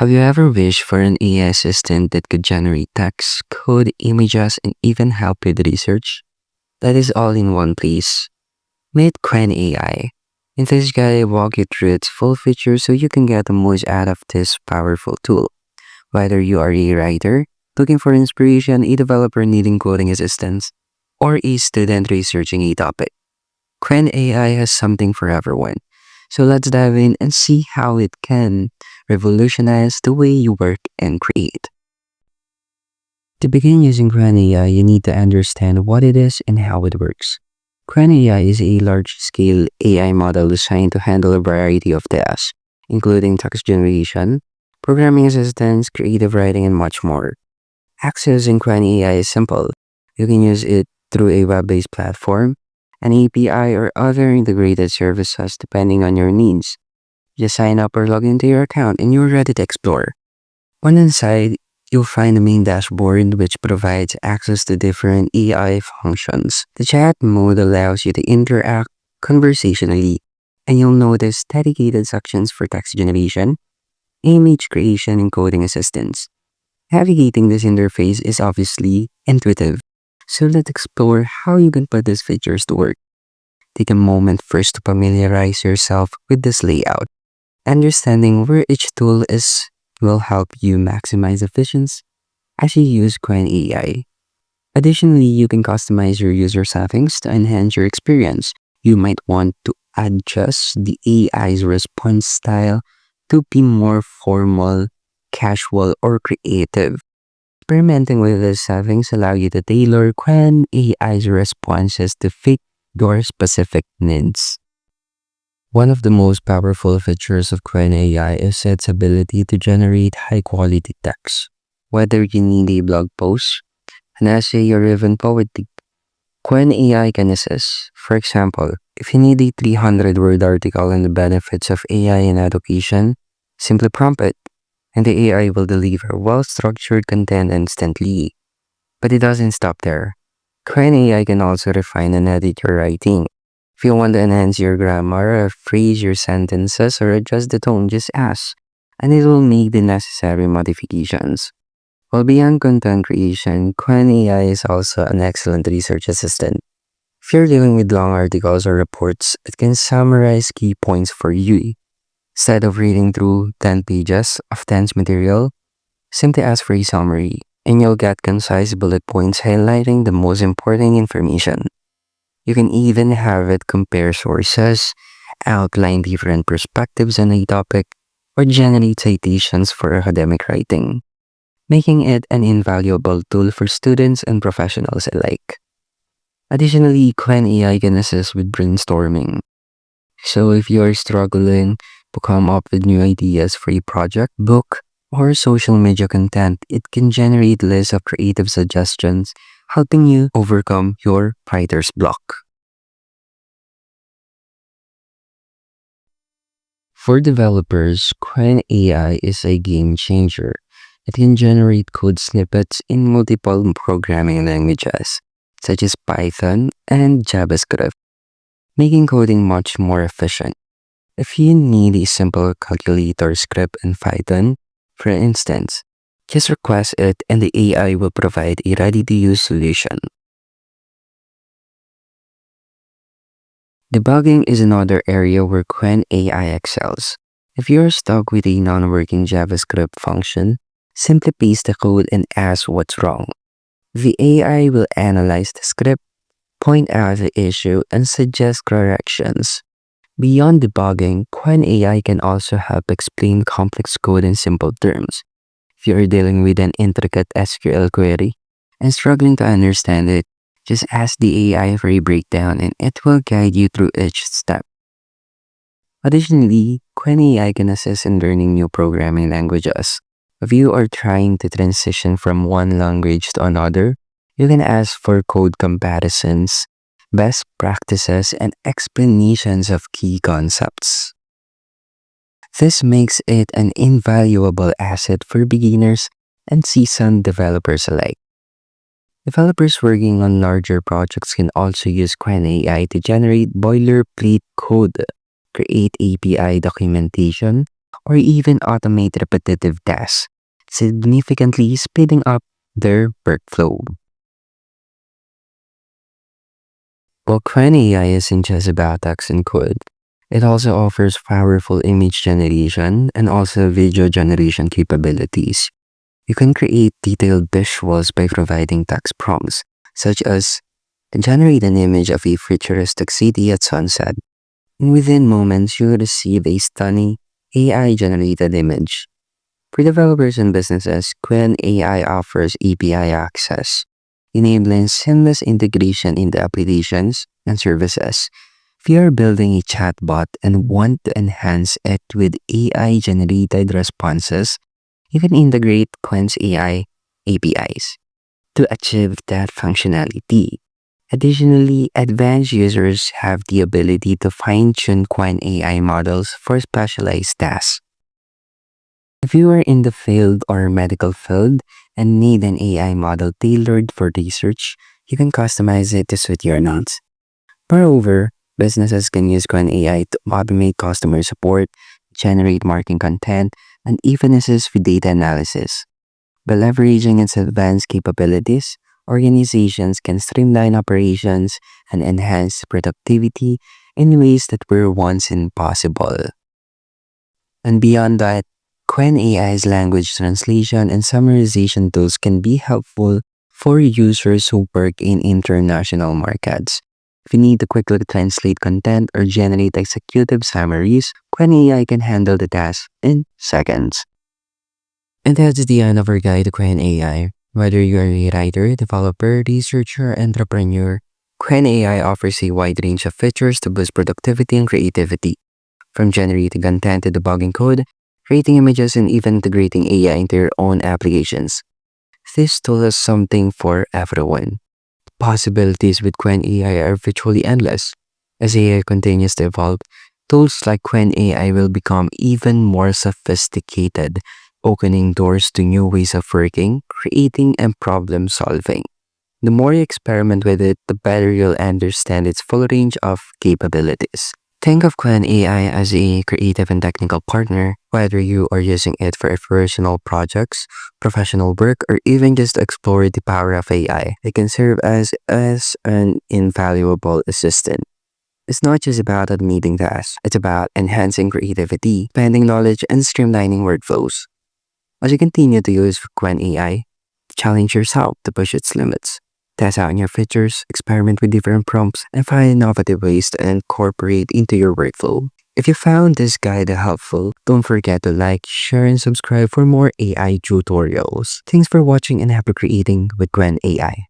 Have you ever wished for an AI assistant that could generate text, code, images, and even help with research? That is all in one place. Meet Qwen AI. In this guide, I walk you through its full features so you can get the most out of this powerful tool. Whether you are a writer, looking for inspiration, a developer needing coding assistance, or a student researching a topic, Qwen AI has something for everyone. So let's dive in and see how it can revolutionize the way you work and create. To begin using Qwen AI, you need to understand what it is and how it works. Qwen AI is a large-scale AI model designed to handle a variety of tasks, including text generation, programming assistance, creative writing, and much more. Accessing Qwen AI is simple. You can use it through a web-based platform, an API, or other integrated services depending on your needs. Just sign up or log into your account and you're ready to explore. On the side, you'll find the main dashboard which provides access to different AI functions. The chat mode allows you to interact conversationally, and you'll notice dedicated sections for text generation, image creation, and coding assistance. Navigating this interface is obviously intuitive, so let's explore how you can put these features to work. Take a moment first to familiarize yourself with this layout. Understanding where each tool is will help you maximize efficiency as you use Qwen AI. Additionally, you can customize your user settings to enhance your experience. You might want to adjust the AI's response style to be more formal, casual, or creative. Experimenting with these settings allow you to tailor Qwen AI's responses to fit your specific needs. One of the most powerful features of Qwen AI is its ability to generate high-quality text. Whether you need a blog post, an essay, or even poetry, Qwen AI can assist. For example, if you need a 300-word article on the benefits of AI in education, simply prompt it, and the AI will deliver well-structured content instantly. But it doesn't stop there. Qwen AI can also refine and edit your writing. If you want to enhance your grammar, or phrase your sentences, or adjust the tone, just ask, and it will make the necessary modifications. While beyond content creation, Qwen AI is also an excellent research assistant. If you're dealing with long articles or reports, it can summarize key points for you. Instead of reading through 10 pages of dense material, simply ask for a summary, and you'll get concise bullet points highlighting the most important information. You can even have it compare sources, outline different perspectives on a topic, or generate citations for academic writing, making it an invaluable tool for students and professionals alike. Additionally, Qwen AI can assist with brainstorming. So if you are struggling to come up with new ideas for a project, book, or social media content, it can generate lists of creative suggestions, helping you overcome your writer's block. For developers, Qwen AI is a game changer. It can generate code snippets in multiple programming languages, such as Python and JavaScript, making coding much more efficient. If you need a simple calculator script in Python, for instance, just request it and the AI will provide a ready-to-use solution. Debugging is another area where Qwen AI excels. If you're stuck with a non-working JavaScript function, simply paste the code and ask what's wrong. The AI will analyze the script, point out the issue, and suggest corrections. Beyond debugging, Qwen AI can also help explain complex code in simple terms. If you are dealing with an intricate SQL query and struggling to understand it, just ask the AI for a breakdown and it will guide you through each step. Additionally, Qwen AI can assist in learning new programming languages. If you are trying to transition from one language to another, you can ask for code comparisons, best practices, and explanations of key concepts. This makes it an invaluable asset for beginners and seasoned developers alike. Developers working on larger projects can also use Qwen AI to generate boilerplate code, create API documentation, or even automate repetitive tasks, significantly speeding up their workflow. While Qwen AI isn't just about text and code, it also offers powerful image generation and also video generation capabilities. You can create detailed visuals by providing text prompts, such as generate an image of a futuristic city at sunset, and within moments you'll receive a stunning AI-generated image. For developers and businesses, Qwen AI offers API access, enabling seamless integration into applications and services. If you are building a chatbot and want to enhance it with AI-generated responses, you can integrate Qwen's AI APIs to achieve that functionality. Additionally, advanced users have the ability to fine-tune Qwen AI models for specialized tasks. If you are in the field or medical field and need an AI model tailored for research, you can customize it to suit your needs. Moreover, businesses can use Qwen AI to automate customer support, generate marketing content, and even assist with data analysis. By leveraging its advanced capabilities, organizations can streamline operations and enhance productivity in ways that were once impossible. And beyond that, Qwen AI's language translation and summarization tools can be helpful for users who work in international markets. If you need to quickly translate content or generate executive summaries, Qwen AI can handle the task in seconds. And that's the end of our guide to Qwen AI. Whether you're a writer, developer, researcher, entrepreneur, Qwen AI offers a wide range of features to boost productivity and creativity. From generating content to debugging code, creating images, and even integrating AI into your own applications. This tool is something for everyone. Possibilities with Qwen AI are virtually endless. As AI continues to evolve, tools like Qwen AI will become even more sophisticated, opening doors to new ways of working, creating, and problem solving. The more you experiment with it, the better you'll understand its full range of capabilities. Think of Qwen AI as a creative and technical partner, whether you are using it for personal projects, professional work, or even just to explore the power of AI. It can serve as an invaluable assistant. It's not just about automating tasks, it's about enhancing creativity, expanding knowledge, and streamlining workflows. As you continue to use Qwen AI, challenge yourself to push its limits. Test out new features, experiment with different prompts, and find innovative ways to incorporate into your workflow. If you found this guide helpful, don't forget to like, share, and subscribe for more AI tutorials. Thanks for watching and happy creating with Qwen AI.